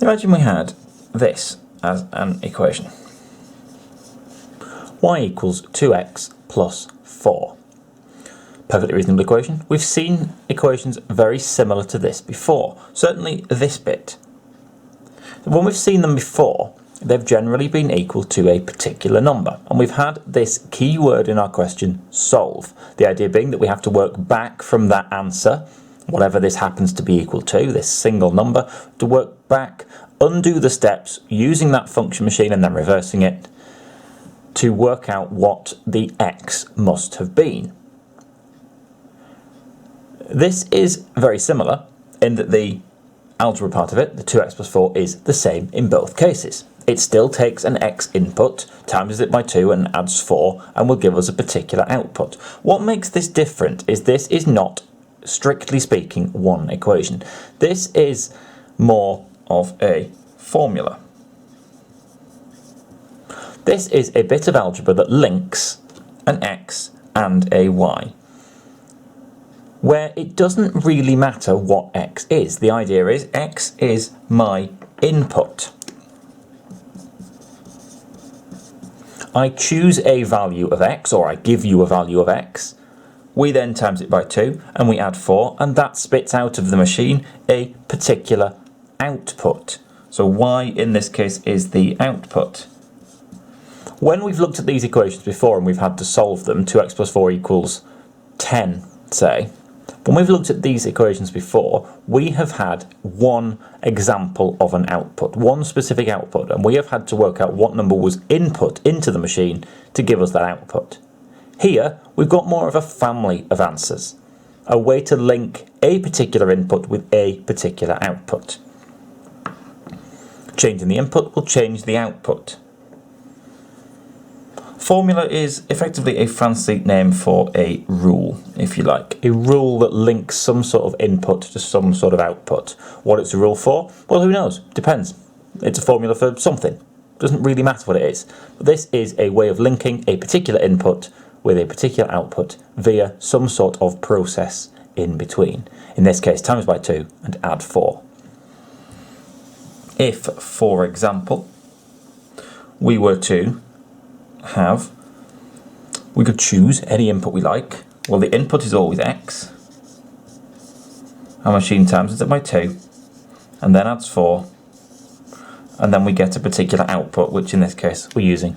Imagine we had this as an equation. Y equals 2x plus 4. Perfectly reasonable equation. We've seen equations very similar to this before, certainly this bit. When we've seen them before, they've generally been equal to a particular number, and we've had this key word in our question, solve. The idea being that we have to work back from that answer, whatever this happens to be equal to, this single number, to work back, undo the steps using that function machine and then reversing it to work out what the x must have been. This is very similar in that the algebra part of it, the 2x plus 4, is the same in both cases. It still takes an x input, times it by 2 and adds 4, and will give us a particular output. What makes this different is this is not, strictly speaking, one equation. This is more of a formula. This is a bit of algebra that links an x and a y, where it doesn't really matter what x is. The idea is x is my input. I choose a value of x, or I give you a value of x. We then times it by 2 and we add 4, and that spits out of the machine a particular output. So y in this case is the output. When we've looked at these equations before and we've had to solve them, 2x plus 4 equals 10, say. When we've looked at these equations before, we have had one example of an output, one specific output, and we have had to work out what number was input into the machine to give us that output. Here, we've got more of a family of answers, a way to link a particular input with a particular output. Changing the input will change the output. Formula is effectively a fancy name for a rule, if you like. A rule that links some sort of input to some sort of output. What it's a rule for? Well, who knows? Depends. It's a formula for something. Doesn't really matter what it is. But this is a way of linking a particular input with a particular output via some sort of process in between. In this case, times by 2 and add 4. If, for example, we were to we could choose any input we like. Well, the input is always x. Our machine times it by 2 and then adds 4, and then we get a particular output, which in this case we're using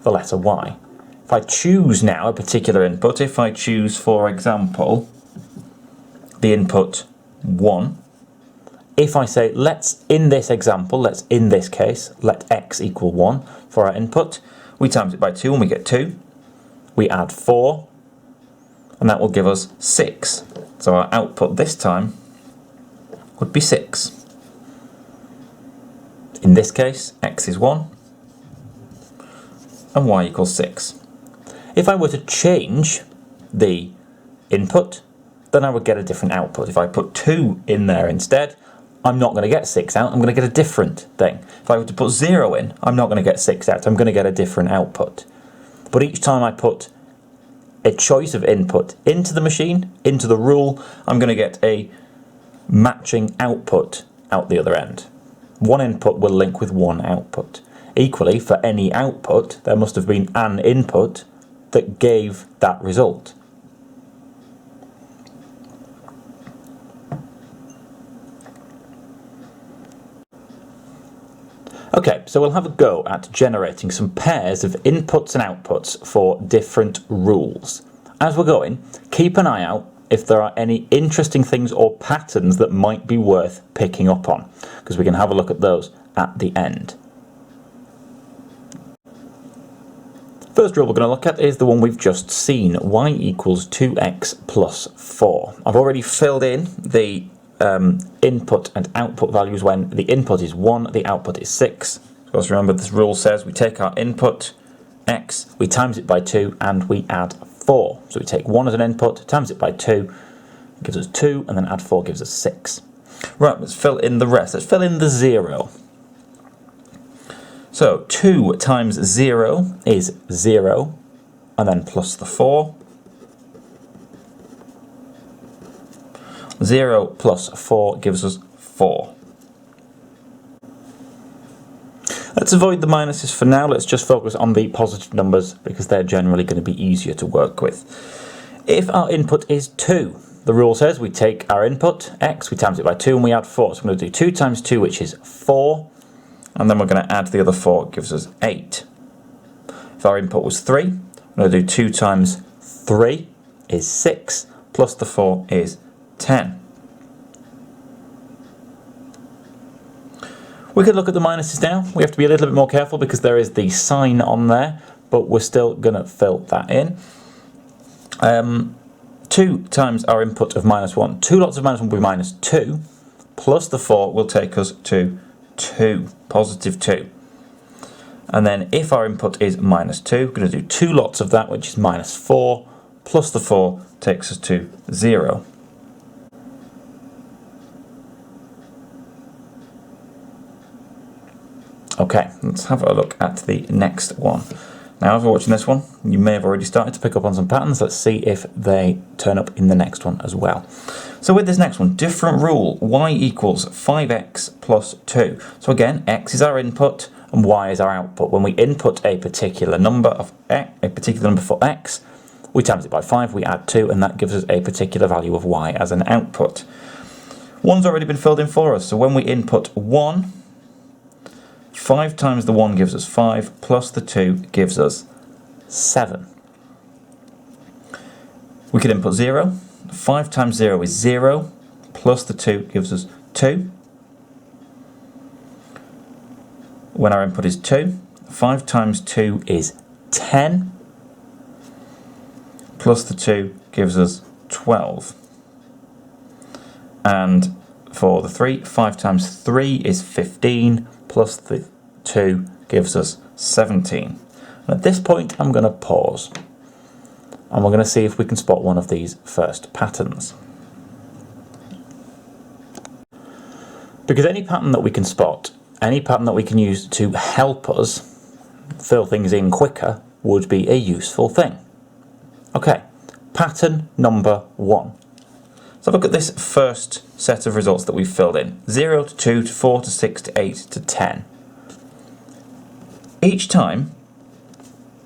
the letter y. If I choose now a particular input, if I choose, for example, the input 1, if I say in this case, let x equal 1 for our input, we times it by 2 and we get 2. We add 4, and that will give us 6. So our output this time would be 6. In this case, x is 1 and y equals 6. If I were to change the input, then I would get a different output. If I put 2 in there instead, I'm not going to get 6 out, I'm going to get a different thing. If I were to put 0 in, I'm not going to get 6 out, I'm going to get a different output. But each time I put a choice of input into the machine, into the rule, I'm going to get a matching output out the other end. One input will link with one output. Equally, for any output, there must have been an input that gave that result. Okay, so we'll have a go at generating some pairs of inputs and outputs for different rules. As we're going, keep an eye out if there are any interesting things or patterns that might be worth picking up on, because we can have a look at those at the end. First rule we're going to look at is the one we've just seen, y equals 2x plus 4. I've already filled in the input and output values when the input is 1, the output is 6. Of course, remember this rule says we take our input, x, we times it by 2 and we add 4. So we take 1 as an input, times it by 2, gives us 2, and then add 4 gives us 6. Right, let's fill in the rest. Let's fill in the 0. So 2 times 0 is 0, and then plus the 4. 0 plus 4 gives us 4. Let's avoid the minuses for now. Let's just focus on the positive numbers because they're generally going to be easier to work with. If our input is 2, the rule says we take our input, x, we times it by 2 and we add 4. So I'm going to do 2 times 2, which is 4. And then we're going to add the other 4, it gives us 8. If our input was 3, I'm going to do 2 times 3 is 6, plus the 4 is 10. We could look at the minuses now. We have to be a little bit more careful because there is the sign on there, but we're still going to fill that in. 2 times our input of minus 1. 2 lots of minus 1 will be minus 2, plus the 4 will take us to 2, positive 2. And then if our input is minus 2, we're going to do 2 lots of that, which is minus 4, plus the 4 takes us to 0. Okay, let's have a look at the next one. Now, as we're watching this one, you may have already started to pick up on some patterns. Let's see if they turn up in the next one as well. So with this next one, different rule, y equals 5x plus 2. So again, x is our input and y is our output. When we input a particular number for x, we times it by 5, we add 2, and that gives us a particular value of y as an output. 1's already been filled in for us, so when we input 1, 5 times the 1 gives us 5, plus the 2 gives us 7. We could input 0. 5 times 0 is 0, plus the 2 gives us 2. When our input is 2, 5 times 2 is 10, plus the 2 gives us 12. And for the 3, 5 times 3 is 15, plus the 2 gives us 17. And at this point I'm going to pause and we're going to see if we can spot one of these first patterns. Because any pattern that we can spot, any pattern that we can use to help us fill things in quicker would be a useful thing. Okay, pattern number 1. So look at this first set of results that we've filled in. 0 to 2 to 4 to 6 to 8 to 10. Each time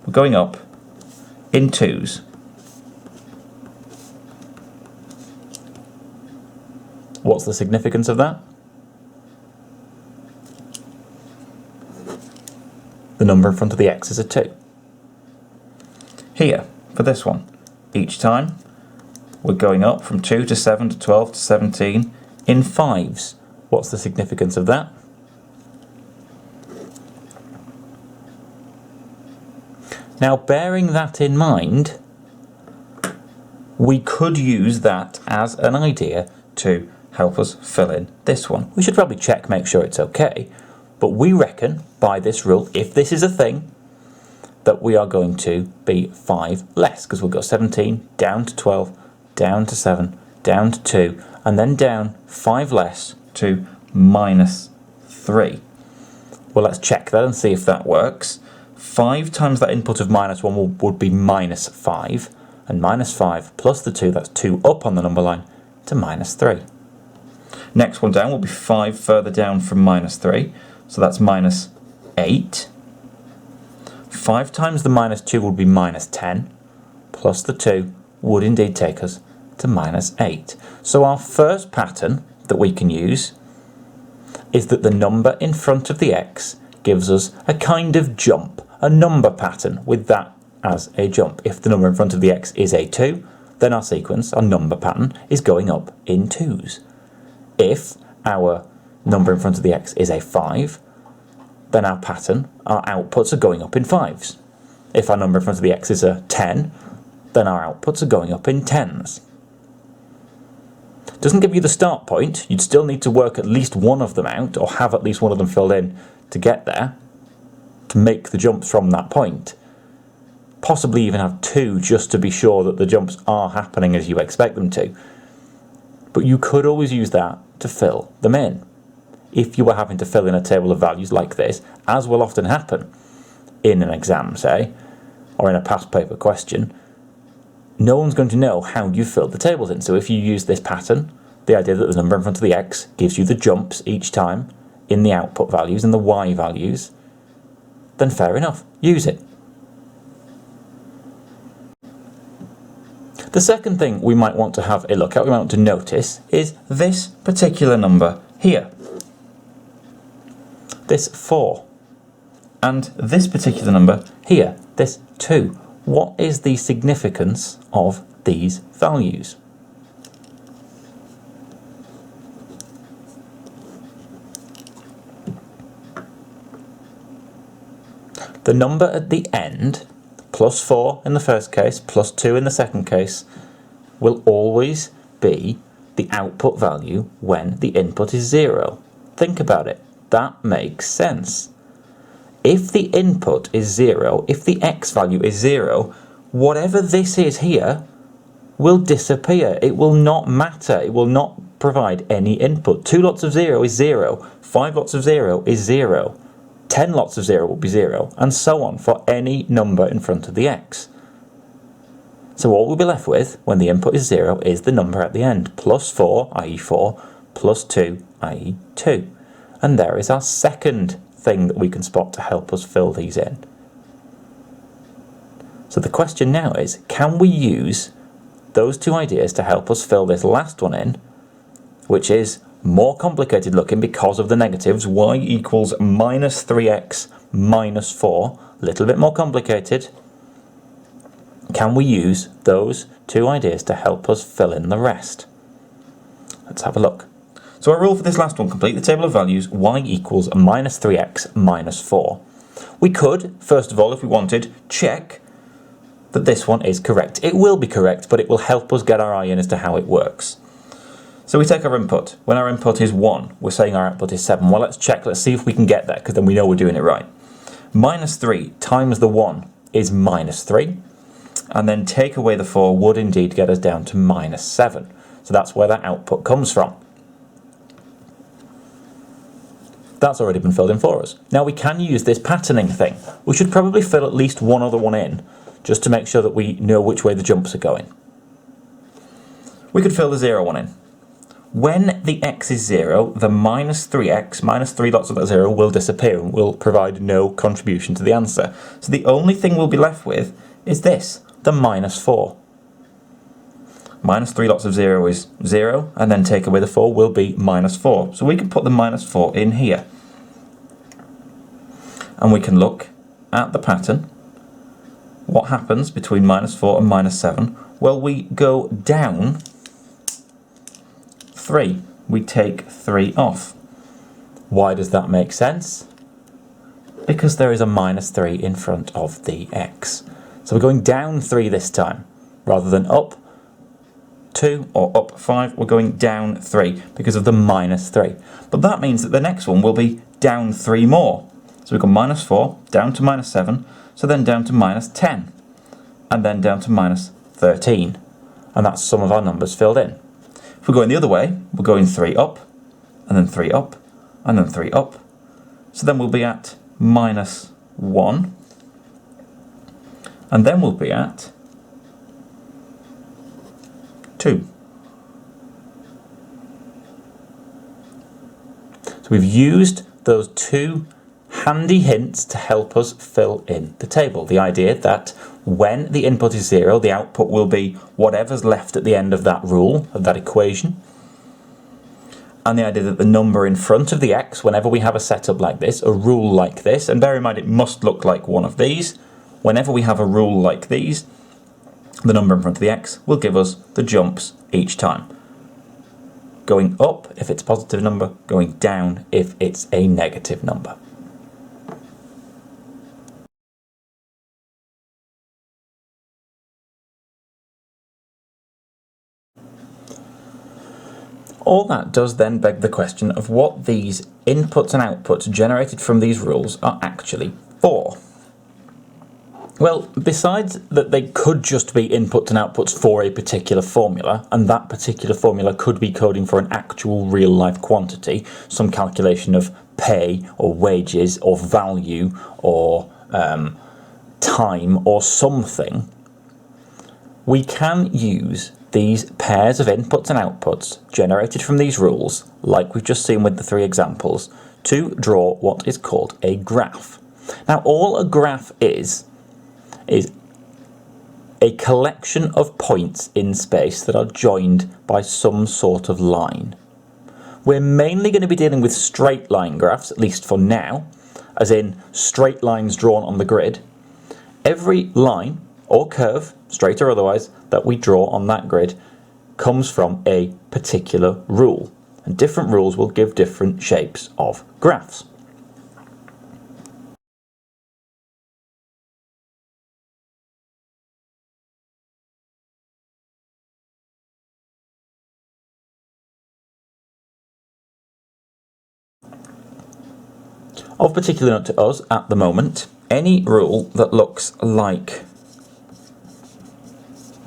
we're going up in 2s. What's the significance of that? The number in front of the x is a 2. Here, for this one, each time we're going up from 2 to 7 to 12 to 17 in 5s. What's the significance of that? Now, bearing that in mind, we could use that as an idea to help us fill in this one. We should probably check, make sure it's okay, but we reckon by this rule, if this is a thing, that we are going to be 5 less, because we'll go 17 down to 12, down to 7, down to 2, and then down 5 less to minus 3. Well, let's check that and see if that works. 5 times that input of minus 1 would be minus 5, and minus 5 plus the 2, that's 2 up on the number line, to minus 3. Next one down will be 5 further down from minus 3, so that's minus 8. 5 times the minus 2 would be minus 10, plus the 2 would indeed take us to minus 8. So our first pattern that we can use is that the number in front of the x gives us a kind of jump, a number pattern with that as a jump. If the number in front of the x is a 2, then our sequence, our number pattern, is going up in 2s. If our number in front of the x is a 5, then our pattern, our outputs are going up in 5s. If our number in front of the x is a 10, then our outputs are going up in 10s. Doesn't give you the start point. You'd still need to work at least one of them out, or have at least one of them filled in to get there, to make the jumps from that point. Possibly even have 2 just to be sure that the jumps are happening as you expect them to. But you could always use that to fill them in. If you were having to fill in a table of values like this, as will often happen in an exam, say, or in a past paper question, no one's going to know how you filled the tables in. So if you use this pattern, the idea that the number in front of the x gives you the jumps each time in the output values and the y values, then fair enough, use it. The second thing we might want to have a look at, we might want to notice, is this particular number here. This 4. And this particular number here, this 2. What is the significance of these values? The number at the end, plus 4 in the first case, plus 2 in the second case, will always be the output value when the input is 0. Think about it. That makes sense. If the input is 0, if the x value is 0, whatever this is here will disappear. It will not matter. It will not provide any input. 2 lots of 0 is 0. 5 lots of 0 is 0. 10 lots of 0 will be 0, and so on for any number in front of the x. So all we'll be left with when the input is 0 is the number at the end, plus 4, i.e. 4, plus 2, i.e. 2. And there is our second thing that we can spot to help us fill these in. So the question now is, can we use those two ideas to help us fill this last one in, which is more complicated looking because of the negatives, y equals minus 3x minus 4, a little bit more complicated. Can we use those two ideas to help us fill in the rest? Let's have a look. So our rule for this last one, complete the table of values, y equals minus 3x minus 4. We could, first of all, if we wanted, check that this one is correct. It will be correct, but it will help us get our eye in as to how it works. So we take our input. When our input is 1, we're saying our output is 7. Well, let's check. Let's see if we can get there, because then we know we're doing it right. Minus 3 times the 1 is minus 3. And then take away the 4 would indeed get us down to minus 7. So that's where that output comes from. That's already been filled in for us. Now we can use this patterning thing. We should probably fill at least one other one in, just to make sure that we know which way the jumps are going. We could fill the 0 one in. When the x is 0, the minus 3x, minus 3 lots of that 0, will disappear and will provide no contribution to the answer. So the only thing we'll be left with is this, the minus 4. Minus 3 lots of 0 is 0, and then take away the 4 will be minus 4. So we can put the minus 4 in here. And we can look at the pattern. What happens between minus 4 and minus 7? Well, we go down 3. We take 3 off. Why does that make sense? Because there is a minus 3 in front of the x. So we're going down 3 this time. Rather than up 2 or up 5, we're going down 3 because of the minus 3. But that means that the next one will be down 3 more. So we've got minus 4, down to minus 7, so then down to minus 10, and then down to minus 13. And that's some of our numbers filled in. If we're going the other way, we're going 3 up, and then 3 up, and then 3 up. So then we'll be at minus 1, and then we'll be at 2. So we've used those two handy hints to help us fill in the table. The idea that when the input is 0, the output will be whatever's left at the end of that rule, of that equation. And the idea that the number in front of the x, whenever we have a setup like this, a rule like this, and bear in mind it must look like one of these, whenever we have a rule like these, the number in front of the x will give us the jumps each time. Going up if it's a positive number, going down if it's a negative number. All that does then beg the question of what these inputs and outputs generated from these rules are actually for. Well, besides that they could just be inputs and outputs for a particular formula, and that particular formula could be coding for an actual real-life quantity, some calculation of pay or wages or value or time or something, we can use these pairs of inputs and outputs generated from these rules, like we've just seen with the 3 examples, to draw what is called a graph. Now, all a graph is a collection of points in space that are joined by some sort of line. We're mainly going to be dealing with straight line graphs, at least for now, as in straight lines drawn on the grid. Every line or curve, straight or otherwise, that we draw on that grid comes from a particular rule. And different rules will give different shapes of graphs. Of particular note to us at the moment, any rule that looks like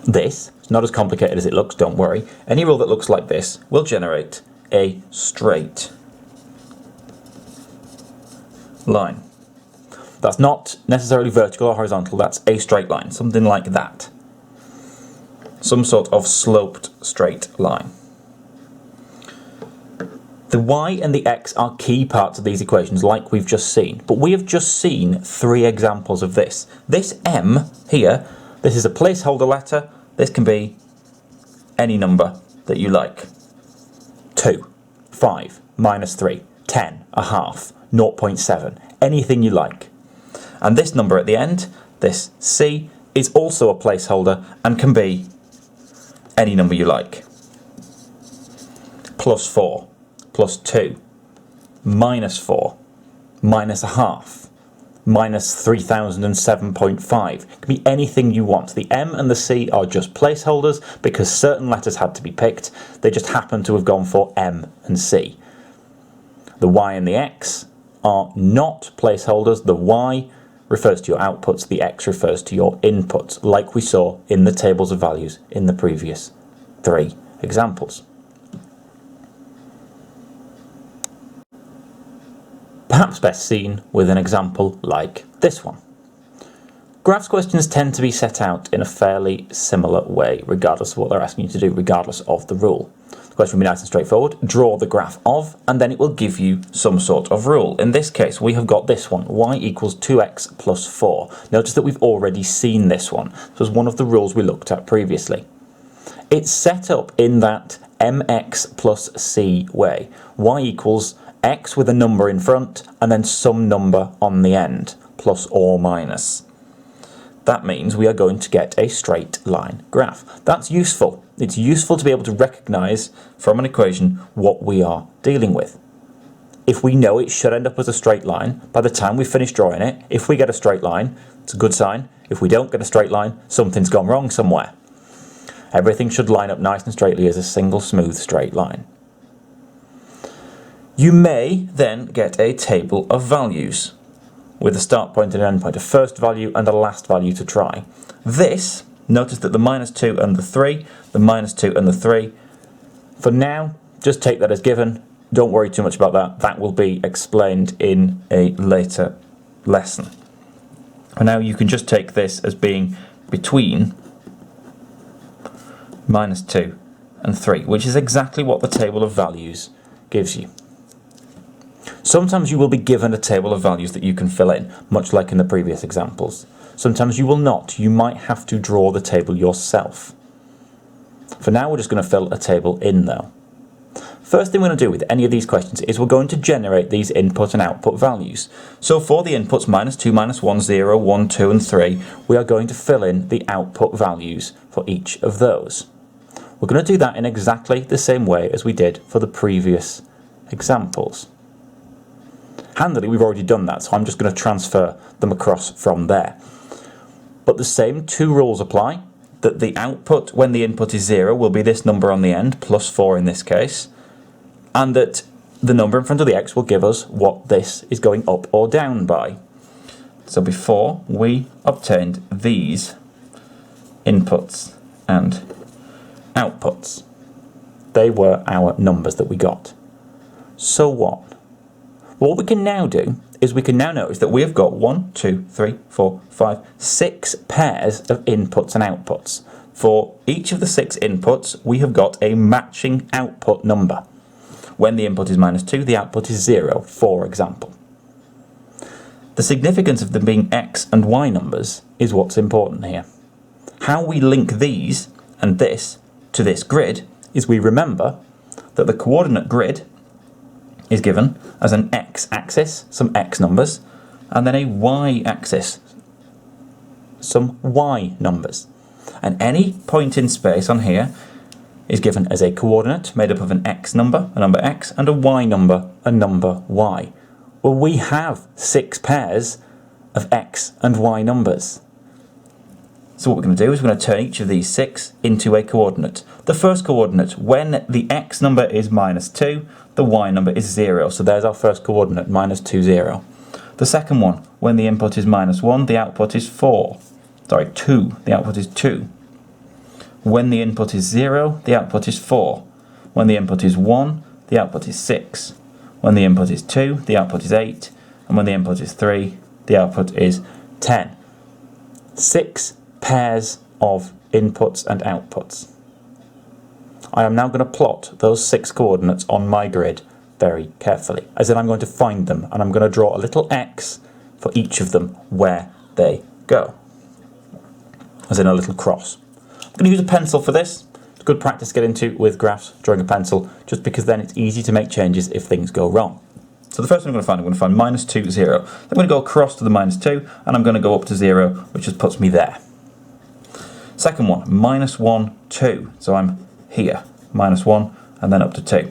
this, it's not as complicated as it looks, don't worry, any rule that looks like this will generate a straight line. That's not necessarily vertical or horizontal, that's a straight line, something like that. Some sort of sloped straight line. The y and the x are key parts of these equations, like we've just seen. But we have just seen 3 examples of this. This m here, this is a placeholder letter. This can be any number that you like. 2, 5, -3, 10, a half, 0.7, anything you like. And this number at the end, this c, is also a placeholder and can be any number you like. +4. +2, -4, -1/2, -3007.5. It can be anything you want. The M and the C are just placeholders because certain letters had to be picked. They just happen to have gone for M and C. The Y and the X are not placeholders. The Y refers to your outputs, the X refers to your inputs, like we saw in the tables of values in the previous 3 examples. Perhaps best seen with an example like this one. Graphs questions tend to be set out in a fairly similar way, regardless of what they're asking you to do, regardless of the rule. The question will be nice and straightforward. Draw the graph of, and then it will give you some sort of rule. In this case, we have got this one, y equals 2x plus 4. Notice that we've already seen this one. This was one of the rules we looked at previously. It's set up in that mx plus c way. Y equals x with a number in front and then some number on the end, plus or minus. That means we are going to get a straight line graph. That's useful. It's useful to be able to recognise from an equation what we are dealing with. If we know it should end up as a straight line, by the time we finish drawing it, if we get a straight line, it's a good sign. If we don't get a straight line, something's gone wrong somewhere. Everything should line up nice and straightly as a single smooth straight line. You may then get a table of values with a start point and an end point, a first value and a last value to try. This, notice that the -2 and the 3, the -2 and the 3, for now, just take that as given. Don't worry too much about that. That will be explained in a later lesson. And now you can just take this as being between -2 and 3, which is exactly what the table of values gives you. Sometimes you will be given a table of values that you can fill in, much like in the previous examples. Sometimes you will not. You might have to draw the table yourself. For now, we're just going to fill a table in though. First thing we're going to do with any of these questions is we're going to generate these input and output values. So for the inputs -2, -1, 0, 1, 2 and 3, we are going to fill in the output values for each of those. We're going to do that in exactly the same way as we did for the previous examples. Handily, we've already done that, so I'm just going to transfer them across from there. But the same 2 rules apply, that the output when the input is 0 will be this number on the end, +4 in this case, and that the number in front of the x will give us what this is going up or down by. So before we obtained these inputs and outputs, they were our numbers that we got. So what? What we can now do is we can now notice that we have got 1, 2, 3, 4, 5, 6 pairs of inputs and outputs. For each of the 6 inputs, we have got a matching output number. When the input is -2, the output is 0, for example. The significance of them being x and y numbers is what's important here. How we link these and this to this grid is we remember that the coordinate grid is given as an x-axis, some x numbers, and then a y-axis, some y numbers. And any point in space on here is given as a coordinate made up of an x number, a number x, and a y number, a number y. Well, we have 6 pairs of x and y numbers. So what we're going to do is we're going to turn each of these 6 into a coordinate. The first coordinate, when the x number is -2, the y number is 0. So there's our first coordinate, -2, 0. The second one, when the input is -1, the output is 4. Sorry, 2. The output is 2. When the input is 0, the output is 4. When the input is 1, the output is 6. When the input is 2, the output is 8. And when the input is 3, the output is 10. 6 pairs of inputs and outputs. I am now going to plot those 6 coordinates on my grid very carefully. As in, I'm going to find them, and I'm going to draw a little X for each of them where they go. As in a little cross. I'm going to use a pencil for this. It's good practice to get into with graphs, drawing a pencil, just because then it's easy to make changes if things go wrong. So the first one I'm going to find -2, 0. I'm going to go across to the -2, and I'm going to go up to 0, which just puts me there. Second one, -1, 2. So I'm here, -1, and then up to 2.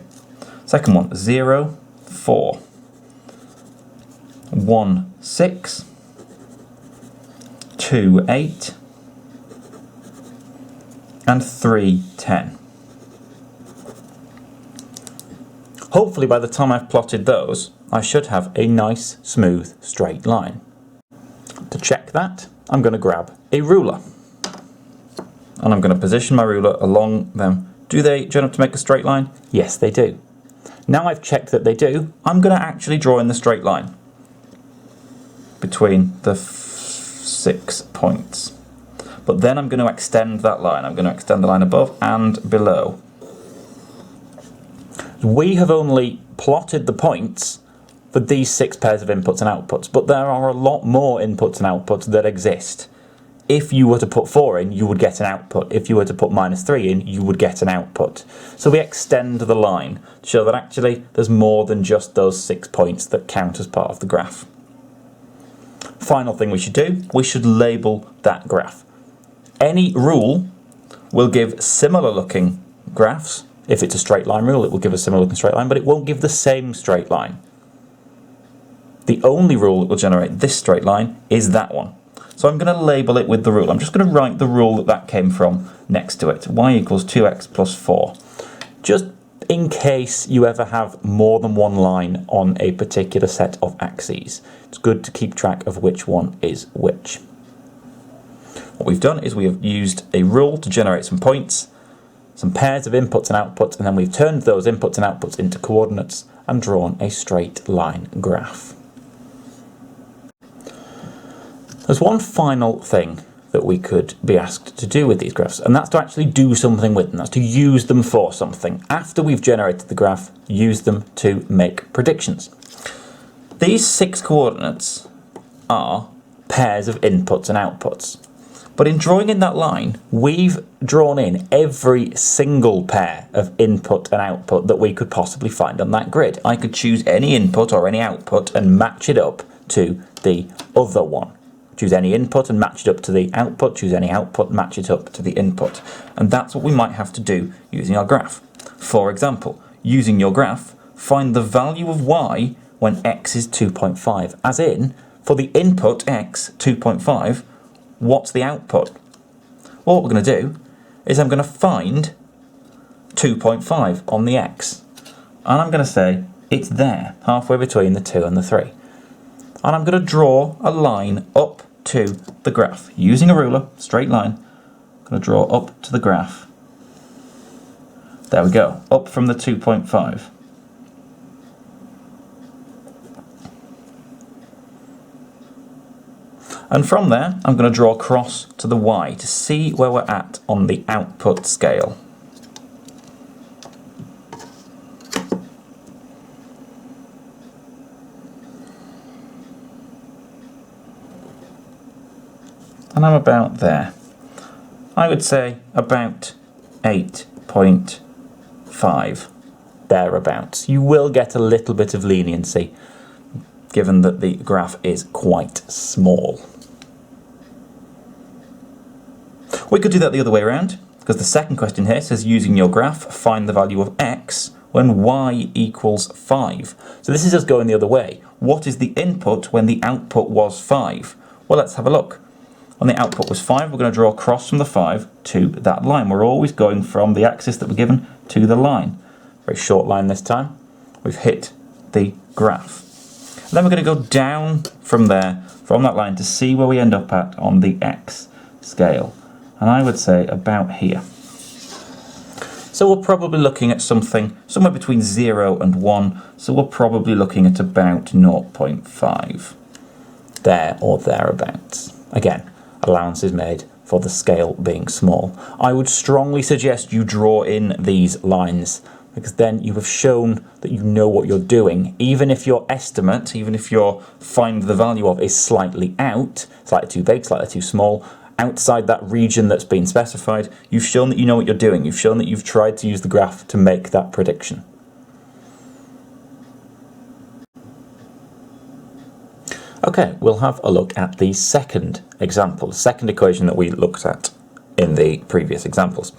Second one, 0, 4. 1, 6. 2, 8. And 3, 10. Hopefully by the time I've plotted those, I should have a nice, smooth, straight line. To check that, I'm going to grab a ruler. And I'm going to position my ruler along them. Do they join up to make a straight line? Yes, they do. Now I've checked that they do, I'm going to actually draw in the straight line between the 6 points. But then I'm going to extend that line. I'm going to extend the line above and below. We have only plotted the points for these 6 pairs of inputs and outputs, but there are a lot more inputs and outputs that exist. If you were to put 4 in, you would get an output. If you were to put -3 in, you would get an output. So we extend the line to show that actually there's more than just those 6 points that count as part of the graph. Final thing we should do, we should label that graph. Any rule will give similar looking graphs. If it's a straight line rule, it will give a similar looking straight line, but it won't give the same straight line. The only rule that will generate this straight line is that one. So I'm going to label it with the rule. I'm just going to write the rule that came from next to it. Y equals 2x plus 4. Just in case you ever have more than one line on a particular set of axes. It's good to keep track of which one is which. What we've done is we have used a rule to generate some points, some pairs of inputs and outputs, and then we've turned those inputs and outputs into coordinates and drawn a straight line graph. There's one final thing that we could be asked to do with these graphs, and that's to actually do something with them. That's to use them for something. After we've generated the graph, use them to make predictions. These 6 coordinates are pairs of inputs and outputs. But in drawing in that line, we've drawn in every single pair of input and output that we could possibly find on that grid. I could choose any input or any output and match it up to the other one. Choose any input and match it up to the output, choose any output, match it up to the input. And that's what we might have to do using our graph. For example, using your graph, find the value of y when x is 2.5. As in, for the input x, 2.5, what's the output? Well, what we're going to do is I'm going to find 2.5 on the x. And I'm going to say it's there, halfway between the 2 and the 3. And I'm going to draw a line up to the graph. Using a ruler, straight line, I'm going to draw up to the graph. There we go, up from the 2.5. And from there, I'm going to draw across to the y to see where we're at on the output scale. and I'm about there. I would say about 8.5, thereabouts. You will get a little bit of leniency, given that the graph is quite small. We could do that the other way around, because the second question here says, using your graph, find the value of x when y equals 5. So this is us going the other way. What is the input when the output was 5? Well, let's have a look. When the output was 5, we're going to draw across from the 5 to that line. We're always going from the axis that we're given to the line. Very short line this time. We've hit the graph. And then we're going to go down from there, from that line, to see where we end up at on the x scale. And I would say about here. So we're probably looking at something somewhere between 0 and 1. So we're probably looking at about 0.5. There or thereabouts. Again, allowance is made for the scale being small. I would strongly suggest you draw in these lines, because then you have shown that you know what you're doing. Even if your estimate, even if your find the value of is slightly out, slightly too big, slightly too small, outside that region that's been specified, you've shown that you know what you're doing. You've shown that you've tried to use the graph to make that prediction. Okay, we'll have a look at the second example, the second equation that we looked at in the previous examples.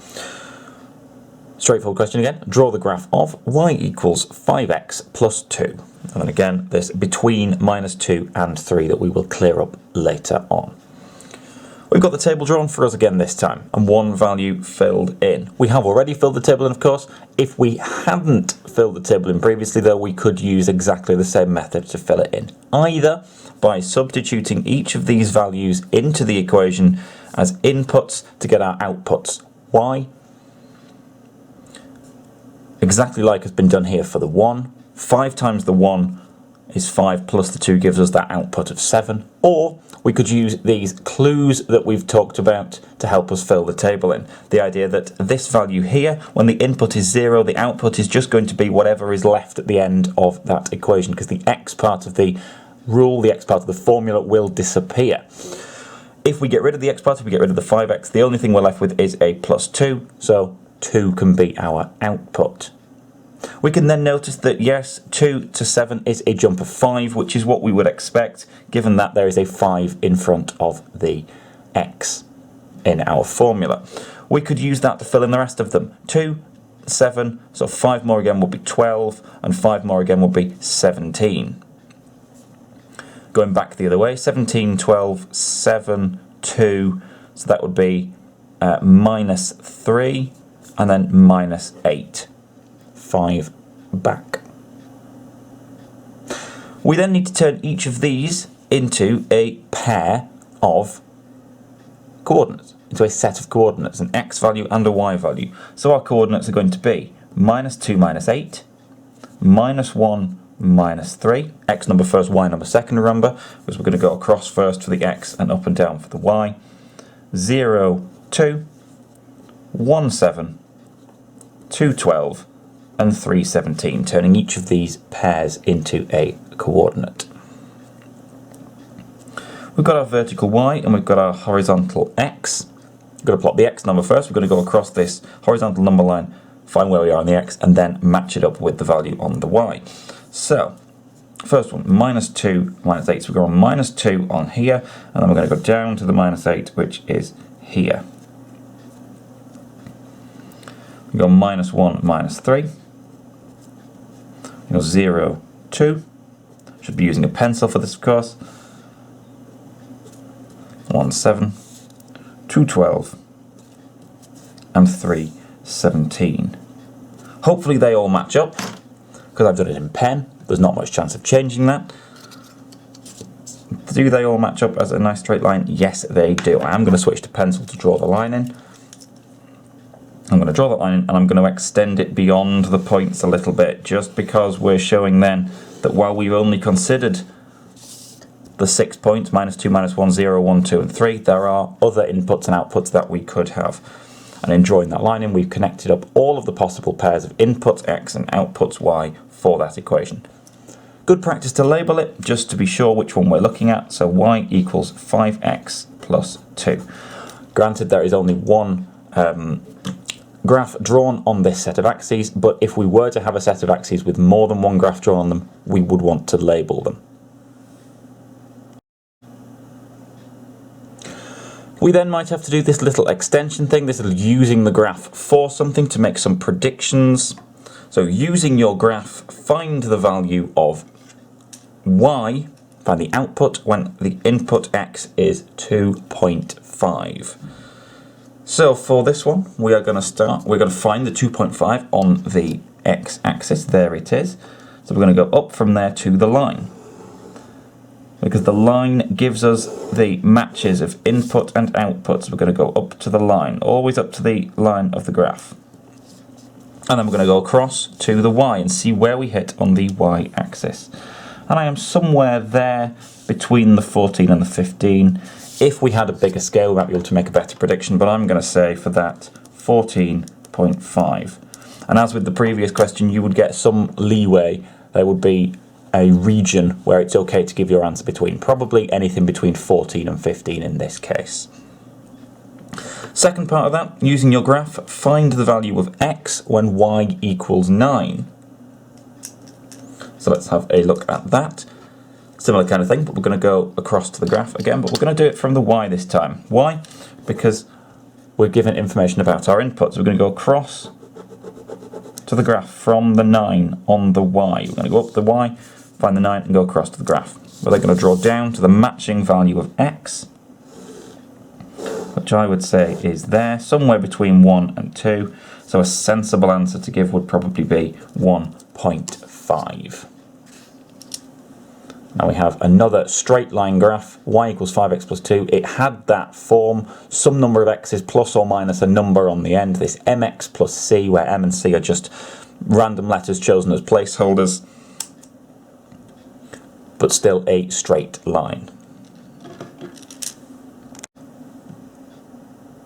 Straightforward question again. Draw the graph of y equals 5x plus 2. And then again, this between -2 and 3 that we will clear up later on. We've got the table drawn for us again this time, and one value filled in. We have already filled the table in, of course. If we hadn't filled the table in previously, though, we could use exactly the same method to fill it in. Either by substituting each of these values into the equation as inputs to get our outputs y, exactly like has been done here for the 1. 5 times the 1 is 5 plus the 2 gives us that output of 7. Or we could use these clues that we've talked about to help us fill the table in. The idea that this value here, when the input is 0, the output is just going to be whatever is left at the end of that equation, because the x part of the rule, the x part of the formula will disappear. If we get rid of the x part, if we get rid of the 5x, the only thing we're left with is a plus 2, so 2 can be our output. We can then notice that yes, 2 to 7 is a jump of 5, which is what we would expect, given that there is a 5 in front of the x in our formula. We could use that to fill in the rest of them. 2, 7, so 5 more again would be 12, and 5 more again would be 17. Going back the other way, 17, 12, 7, 2, so that would be -3, and then -8. 5 back. We then need to turn each of these into a pair of coordinates, into a set of coordinates, an x value and a y value. So our coordinates are going to be -2, -8, -1, -3, x number first, y number second, remember, because we're going to go across first for the x and up and down for the y, 0, 2, 1, 7, 2, 12, and 3, 17, turning each of these pairs into a coordinate. We've got our vertical y and we've got our horizontal x. We're going to plot the x number first. We're going to go across this horizontal number line, find where we are on the x, and then match it up with the value on the y. So, first one, -2, -8. So we're going -2 on here, and then we're going to go down to the -8, which is here. We go -1, -3. We go 0, 2. Should be using a pencil for this, of course. 1, 7, 2, 12, and 3, 17. Hopefully they all match up, because I've done it in pen. There's not much chance of changing that. Do they all match up as a nice straight line? Yes, they do. I am going to switch to pencil to draw the line in. I'm going to draw that line in, and I'm going to extend it beyond the points a little bit, just because we're showing then that while we've only considered the 6 points, -2, -1, 0, 1, 2, and 3, there are other inputs and outputs that we could have. And in drawing that line in, we've connected up all of the possible pairs of inputs x and outputs y for that equation. Good practice to label it, just to be sure which one we're looking at. So y equals 5x plus 2. Granted, there is only one graph drawn on this set of axes, but if we were to have a set of axes with more than one graph drawn on them, we would want to label them. We then might have to do this little extension thing, this little using the graph for something to make some predictions. So using your graph, find the value of y, find the output when the input x is 2.5. So for this one, we're going to find the 2.5 on the x-axis, there it is. So we're going to go up from there to the line, because the line gives us the matches of input and output. So we're going to go up to the line, always up to the line of the graph. And then we're going to go across to the y and see where we hit on the y-axis. And I am somewhere there between the 14 and the 15. If we had a bigger scale, we might be able to make a better prediction, but I'm going to say for that 14.5. And as with the previous question, you would get some leeway. There would be a region where it's okay to give your answer between. Probably anything between 14 and 15 in this case. Second part of that, using your graph, find the value of x when y equals 9. So let's have a look at that. Similar kind of thing, but we're going to go across to the graph again, but we're going to do it from the y this time. Why? Because we're given information about our inputs. We're going to go across to the graph from the 9 on the y. We're going to go up the y, find the 9, and go across to the graph. We're then going to draw down to the matching value of x, which I would say is there, somewhere between 1 and 2. So a sensible answer to give would probably be 1.5. Now we have another straight line graph, y equals 5x plus 2. It had that form, some number of x's plus or minus a number on the end, this mx plus c, where m and c are just random letters chosen as placeholders, but still a straight line.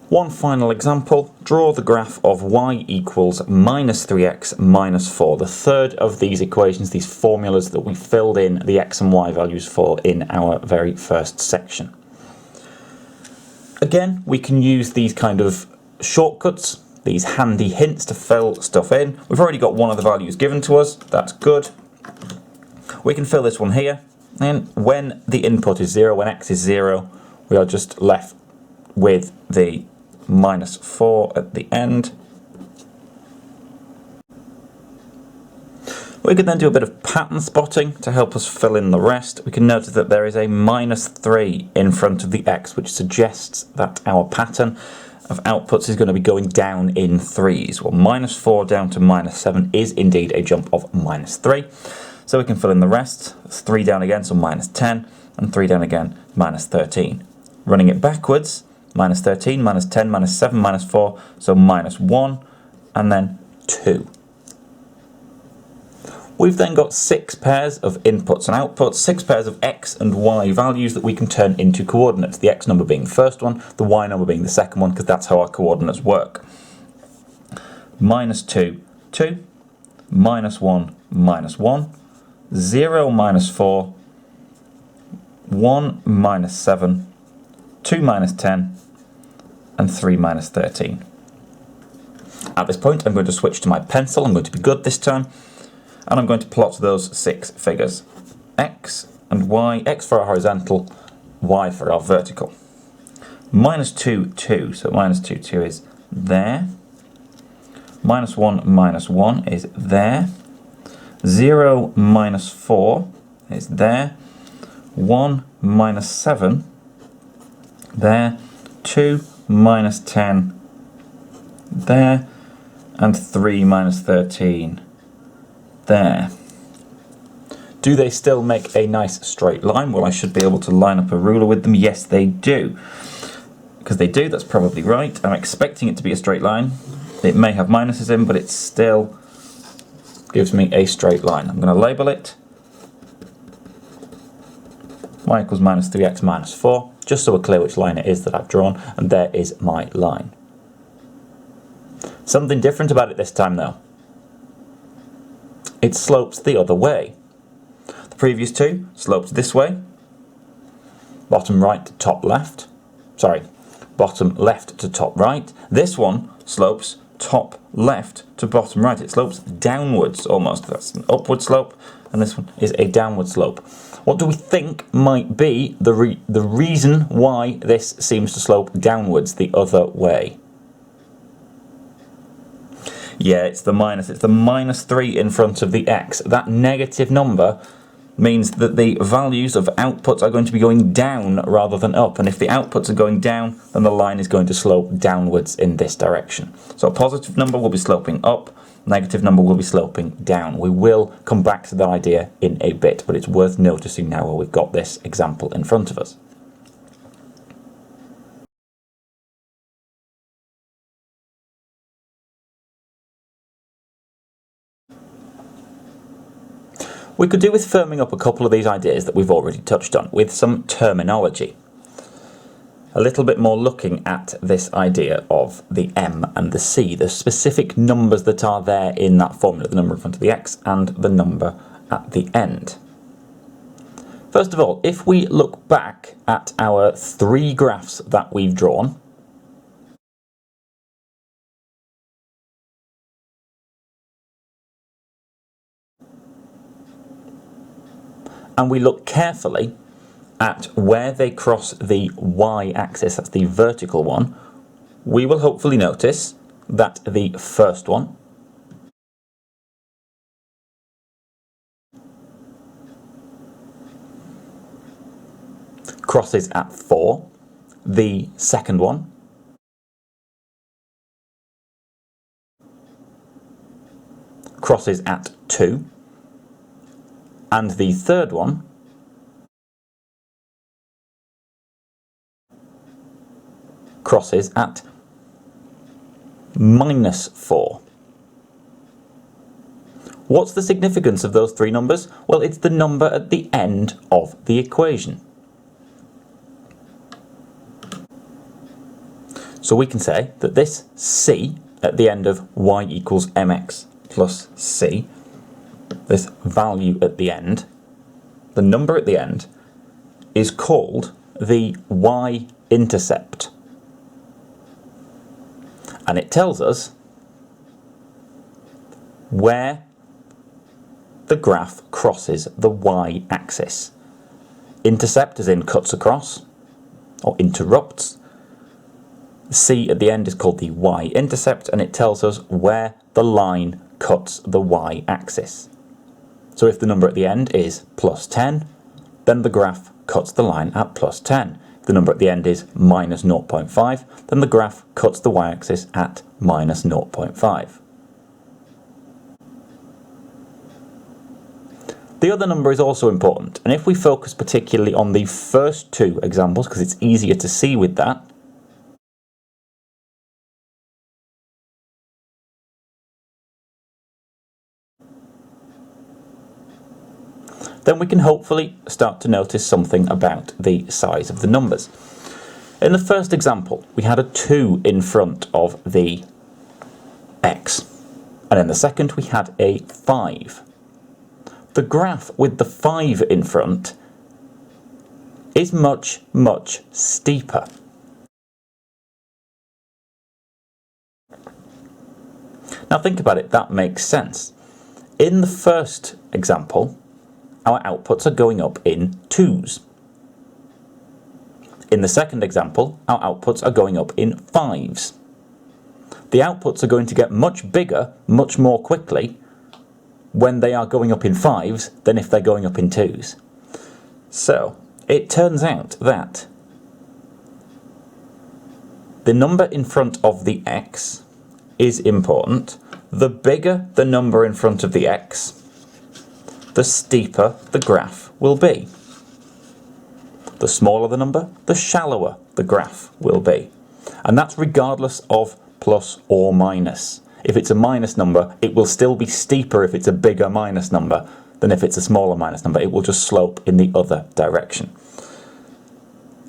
One final example, draw the graph of y equals minus 3x minus 4. The third of these equations, these formulas that we filled in the x and y values for in our very first section. Again, we can use these kind of shortcuts, these handy hints to fill stuff in. We've already got one of the values given to us, that's good. We can fill this one here, and when the input is 0, when x is 0, we are just left with the minus 4 at the end. We can then do a bit of pattern spotting to help us fill in the rest. We can notice that there is a minus 3 in front of the x, which suggests that our pattern of outputs is going to be going down in threes. Well, minus 4 down to minus 7 is indeed a jump of minus 3. So we can fill in the rest. That's 3 down again, so minus 10, and 3 down again, minus 13. Running it backwards, minus 13, minus 10, minus 7, minus 4, so minus 1, and then 2. We've then got 6 pairs of inputs and outputs, 6 pairs of x and y values that we can turn into coordinates, the x number being the first one, the y number being the second one, because that's how our coordinates work. Minus 2, 2, minus 1, 0, minus 4, 1, minus 7, 2 minus 10, and 3 minus 13. At this point, I'm going to switch to my pencil. I'm going to be good this time. And I'm going to plot those 6 figures. X and Y, X for our horizontal, Y for our vertical. Minus 2, 2, so minus 2, 2 is there. Minus 1 is there. 0, minus 4 is there. 1, minus 7, there. 2, minus 10, there. And 3 minus 13, there. Do they still make a nice straight line? Well, I should be able to line up a ruler with them. Yes, they do. Because they do, that's probably right. I'm expecting it to be a straight line. It may have minuses in, but it still gives me a straight line. I'm going to label it y equals minus 3x minus 4, just so we're clear which line it is that I've drawn, and there is my line. Something different about it this time though. It slopes the other way. The previous two sloped this way, bottom right to top left. sorry, bottom left to top right. This one slopes top left to bottom right. It slopes downwards almost. That's an upward slope, and this one is a downward slope. What do we think might be the reason why this seems to slope downwards the other way? Yeah, it's the minus. It's the -3 in front of the x. That negative number means that the values of outputs are going to be going down rather than up. And if the outputs are going down, then the line is going to slope downwards in this direction. So a positive number will be sloping up, negative number will be sloping down. We will come back to that idea in a bit, but it's worth noticing now while we've got this example in front of us. We could do with firming up a couple of these ideas that we've already touched on with some terminology. A little bit more looking at this idea of the m and the c, the specific numbers that are there in that formula, the number in front of the x and the number at the end. First of all, if we look back at our 3 graphs that we've drawn, and we look carefully at where they cross the y-axis, that's the vertical one, we will hopefully notice that the first one crosses at 4, the second one crosses at 2, and the third one crosses at -4. What's the significance of those 3 numbers? Well, it's the number at the end of the equation. So we can say that this c at the end of y equals mx plus c, this value at the end, the number at the end, is called the y-intercept. And it tells us where the graph crosses the y-axis. Intercept as in cuts across, or interrupts. C at the end is called the y-intercept, and it tells us where the line cuts the y-axis. So if the number at the end is +10, then the graph cuts the line at +10. If the number at the end is -0.5, then the graph cuts the y-axis at -0.5. The other number is also important, and if we focus particularly on the first 2 examples, because it's easier to see with that, then we can hopefully start to notice something about the size of the numbers. In the first example, we had a 2 in front of the x, and in the second we had a 5. The graph with the 5 in front is much, much steeper. Now think about it, that makes sense. In the first example, our outputs are going up in 2s. In the second example, our outputs are going up in 5s. The outputs are going to get much bigger, much more quickly, when they are going up in 5s than if they're going up in 2s. So, it turns out that the number in front of the x is important. The bigger the number in front of the x, the steeper the graph will be. The smaller the number, the shallower the graph will be. And that's regardless of plus or minus. If it's a minus number, it will still be steeper if it's a bigger minus number than if it's a smaller minus number. It will just slope in the other direction.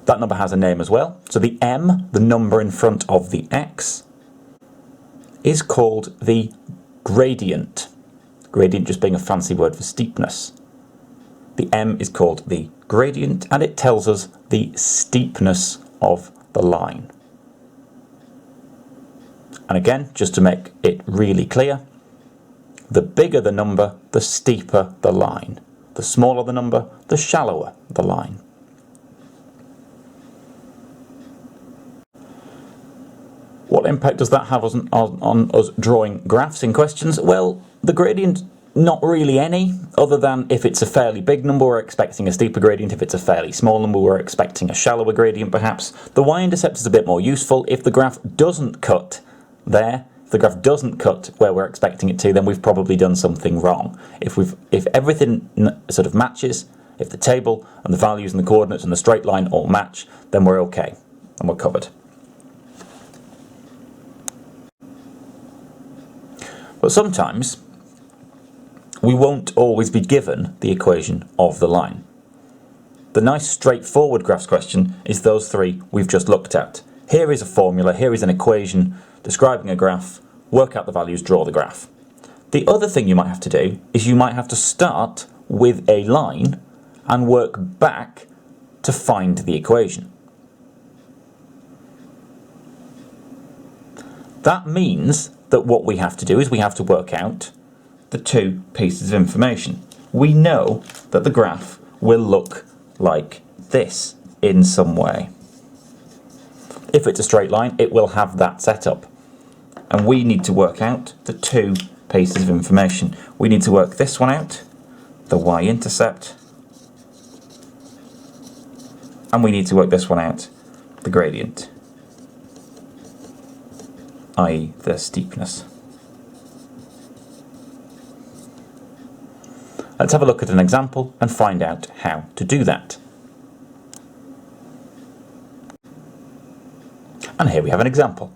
That number has a name as well. So the m, the number in front of the x, is called the gradient. Gradient just being a fancy word for steepness. The m is called the gradient, and it tells us the steepness of the line. And again, just to make it really clear, the bigger the number, the steeper the line. The smaller the number, the shallower the line. What impact does that have on us drawing graphs in questions? Well, the gradient, not really any, other than if it's a fairly big number, we're expecting a steeper gradient. If it's a fairly small number, we're expecting a shallower gradient, perhaps. The y-intercept is a bit more useful. If the graph doesn't cut there, if the graph doesn't cut where we're expecting it to, then we've probably done something wrong. If everything sort of matches, if the table and the values and the coordinates and the straight line all match, then we're okay and we're covered. But sometimes we won't always be given the equation of the line. The nice straightforward graphs question is those three we've just looked at. Here is a formula, here is an equation describing a graph, work out the values, draw the graph. The other thing you might have to do is you might have to start with a line and work back to find the equation. That means that what we have to do is we have to work out the two pieces of information. We know that the graph will look like this in some way. If it's a straight line, it will have that setup. And we need to work out the two pieces of information. We need to work this one out, the y-intercept, and we need to work this one out, the gradient, i.e. the steepness. Let's have a look at an example and find out how to do that. And here we have an example.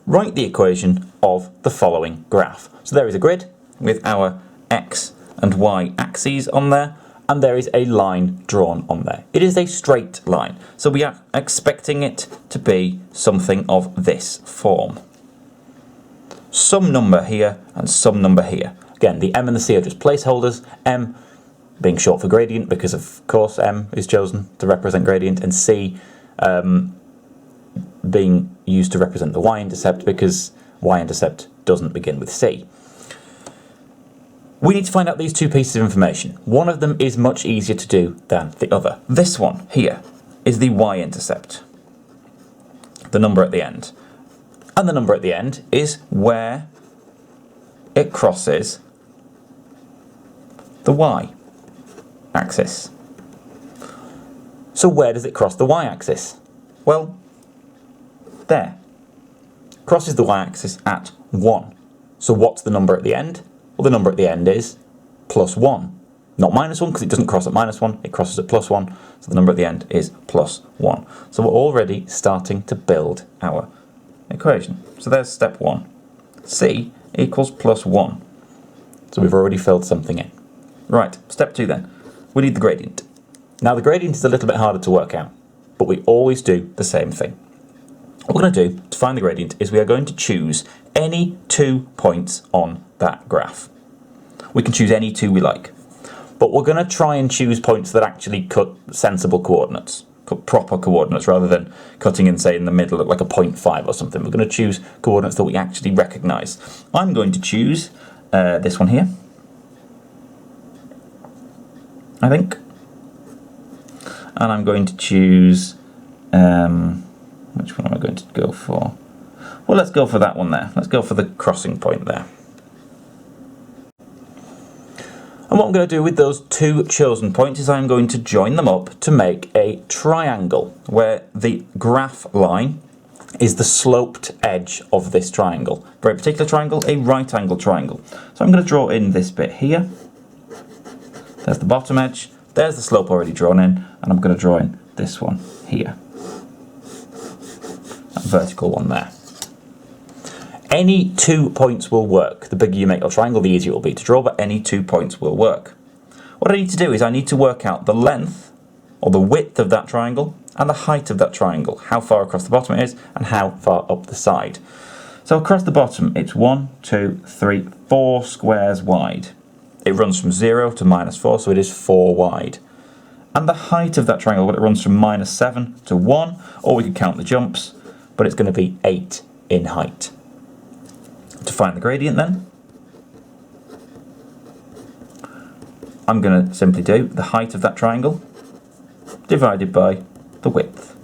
Write the equation of the following graph. So there is a grid with our x and y axes on there, and there is a line drawn on there. It is a straight line, so we are expecting it to be something of this form. Some number here and some number here. Again, the m and the c are just placeholders, m being short for gradient because of course m is chosen to represent gradient, and c being used to represent the y-intercept because y-intercept doesn't begin with c. We need to find out these two pieces of information. One of them is much easier to do than the other. This one here is the y-intercept, the number at the end. And the number at the end is where it crosses the y-axis. So where does it cross the y-axis? Well, there. Crosses the y-axis at 1. So what's the number at the end? Well, the number at the end is plus 1. Not minus 1, because it doesn't cross at minus 1, it crosses at plus 1. So the number at the end is plus 1. So we're already starting to build our equation. So there's step 1. C equals plus 1. So we've already filled something in. Right, step 2 then. We need the gradient. Now the gradient is a little bit harder to work out, but we always do the same thing. What we're going to do to find the gradient is we are going to choose any 2 points on that graph. We can choose any 2 we like, but we're going to try and choose points that actually cut sensible coordinates, cut proper coordinates, rather than cutting in, say, in the middle at like a 0.5 or something. We're going to choose coordinates that we actually recognise. I'm going to choose this one here, I think, and I'm going to choose which one am I going to go for? Well, let's go for that one there. Let's go for the crossing point there. And what I'm going to do with those 2 chosen points is I'm going to join them up to make a triangle, where the graph line is the sloped edge of this triangle. Very particular triangle, a right angle triangle. So I'm going to draw in this bit here. There's the bottom edge. There's the slope already drawn in, and I'm going to draw in this one here. That vertical one there. Any 2 points will work. The bigger you make your triangle, the easier it will be to draw, but any 2 points will work. What I need to do is I need to work out the length, or the width of that triangle, and the height of that triangle, how far across the bottom it is, and how far up the side. So across the bottom, it's 1, 2, 3, 4 squares wide. It runs from 0 to -4, so it is 4 wide. And the height of that triangle, well, it runs from -7 to 1, or we could count the jumps, but it's going to be 8 in height. To find the gradient then, I'm going to simply do the height of that triangle divided by the width.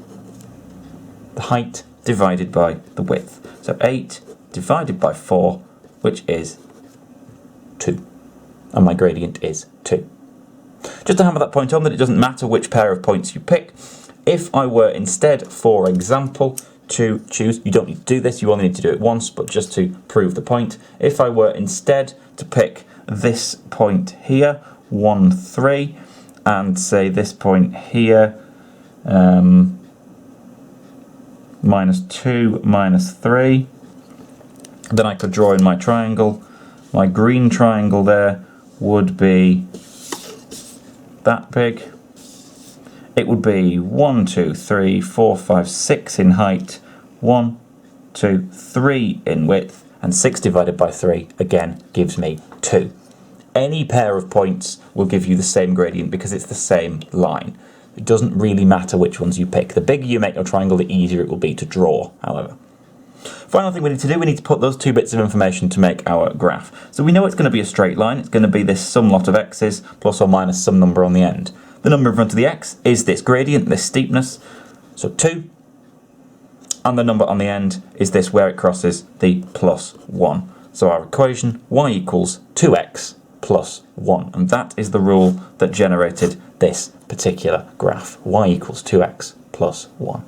The height divided by the width. So 8 divided by 4, which is 2. And my gradient is 2. Just to hammer that point on that it doesn't matter which pair of points you pick. If I were instead, for example, to choose, you don't need to do this, you only need to do it once, but just to prove the point, if I were instead to pick this point here, 1, 3, and say this point here, -2, -3, then I could draw in my triangle. My green triangle there would be that big. It would be 1, 2, 3, 4, 5, 6 in height, 1, 2, 3 in width, and 6 divided by 3 again gives me 2. Any pair of points will give you the same gradient because it's the same line. It doesn't really matter which ones you pick. The bigger you make your triangle, the easier it will be to draw, however. Final thing we need to do, we need to put those two bits of information to make our graph. So we know it's going to be a straight line. It's going to be this sum lot of x's plus or minus some number on the end. The number in front of the x is this gradient, this steepness, so 2. And the number on the end is this where it crosses the +1. So our equation, y equals 2x plus 1. And that is the rule that generated this particular graph. Y equals 2x plus 1.